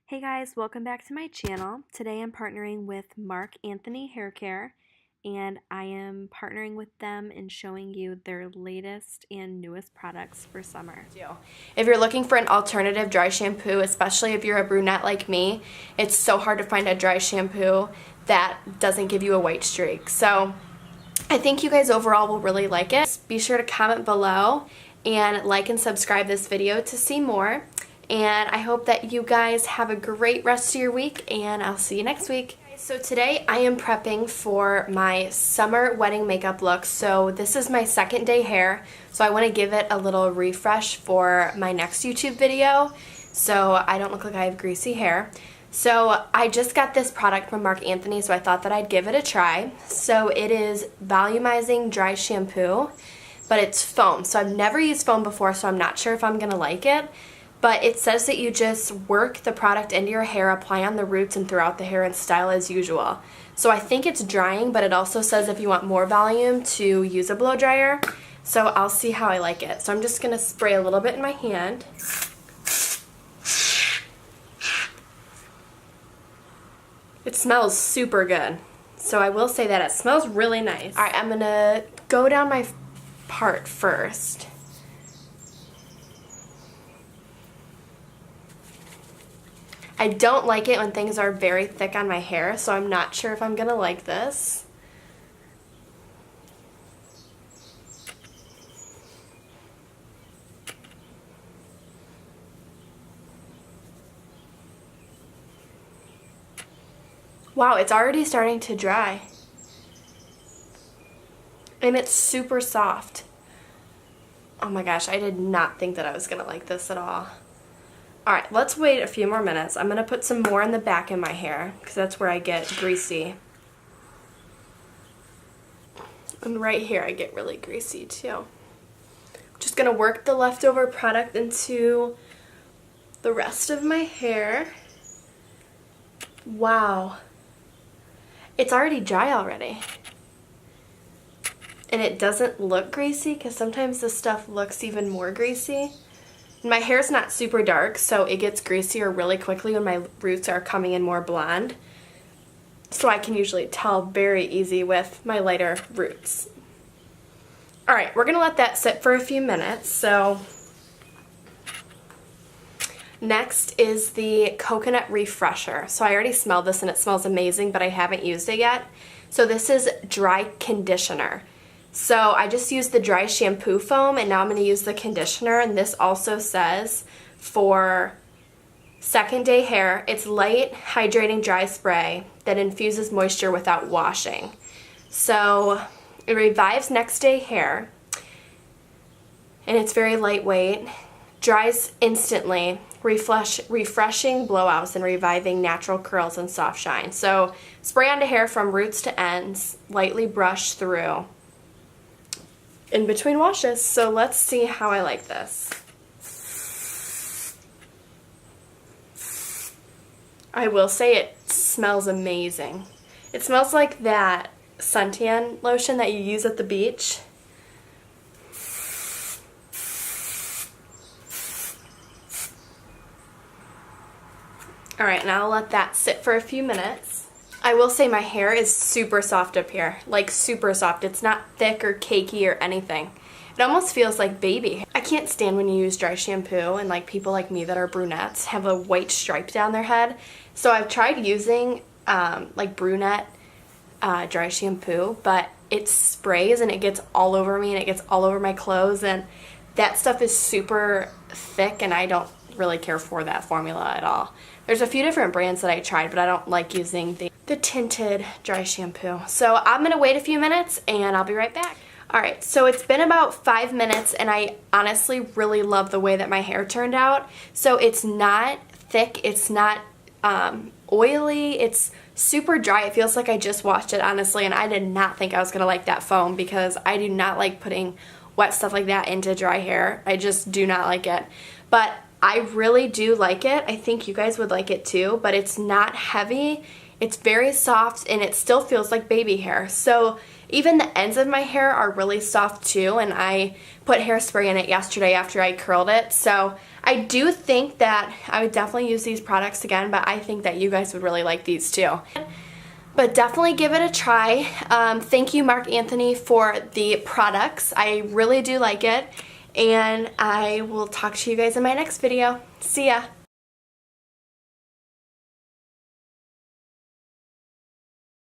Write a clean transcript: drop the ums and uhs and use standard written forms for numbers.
Hey guys, welcome back to my channel. Today I'm partnering with Marc Hair Care, and I am partnering with them in showing you their latest and newest products for summer. If you're looking for an alternative dry shampoo, especially if you're a brunette like me, it's so hard to find a dry shampoo that doesn't give you a white streak. So I think you guys overall will really like it. Be sure to comment below and like and subscribe this video to see more. And I hope that you guys have a great rest of your week, and I'll see you next week. So today I am prepping for my summer wedding makeup look. So this is my second day hair, so I want to give it a little refresh for my next YouTube video so I don't look like I have greasy hair. So I just got this product from Marc Anthony, so I thought that I'd give it a try. So it is volumizing dry shampoo, but it's foam. So I've never used foam before, so I'm not sure if I'm going to like it. But it says that you just work the product into your hair, apply on the roots and throughout the hair, and style as usual. So I think it's drying, but it also says if you want more volume to use a blow dryer. So I'll see how I like it. So I'm just going to spray a little bit in my hand. It smells super good. So I will say that it smells really nice. Alright, I'm going to go down my part first. I don't like it when things are very thick on my hair, so I'm not sure if I'm going to like this. Wow, it's already starting to dry. And it's super soft. Oh my gosh, I did not think that I was going to like this at all. Alright, let's wait a few more minutes. I'm going to put some more in the back of my hair because that's where I get greasy. And right here I get really greasy too. Just going to work the leftover product into the rest of my hair. Wow. It's already dry already. And it doesn't look greasy because sometimes this stuff looks even more greasy. My hair's not super dark, so it gets greasier really quickly when my roots are coming in more blonde. So I can usually tell very easy with my lighter roots. Alright, we're going to let that sit for a few minutes. So next is the Coconut Refresher. So I already smelled this and it smells amazing, but I haven't used it yet. So this is dry conditioner. So I just used the dry shampoo foam, and now I'm going to use the conditioner, and this also says for second day hair, it's light hydrating dry spray that infuses moisture without washing. So it revives next day hair, and it's very lightweight, dries instantly, refreshing blowouts and reviving natural curls and soft shine. So spray onto hair from roots to ends, lightly brush through in between washes. So let's see how I like this. I will say it smells amazing. It smells like that suntan lotion that you use at the beach. Alright, now I'll let that sit for a few minutes. I will say my hair is super soft up here, like super soft. It's not thick or cakey or anything. It almost feels like baby. I can't stand when you use dry shampoo and like people like me that are brunettes have a white stripe down their head. So I've tried using like brunette dry shampoo, but it sprays and it gets all over me and it gets all over my clothes, and that stuff is super thick and I don't really care for that formula at all. There's a few different brands that I tried, but I don't like using the tinted dry shampoo. So I'm going to wait a few minutes and I'll be right back. Alright, so it's been about 5 minutes and I honestly really love the way that my hair turned out. So it's not thick, it's not oily, it's super dry. It feels like I just washed it, honestly, and I did not think I was going to like that foam because I do not like putting wet stuff like that into dry hair. I just do not like it. But I really do like it. I think you guys would like it too, but it's not heavy. It's very soft and it still feels like baby hair. So even the ends of my hair are really soft too, and I put hairspray in it yesterday after I curled it. So I do think that I would definitely use these products again, but I think that you guys would really like these too. But definitely give it a try. Thank you, Marc Anthony, for the products. I really do like it. And I will talk to you guys in my next video. See ya.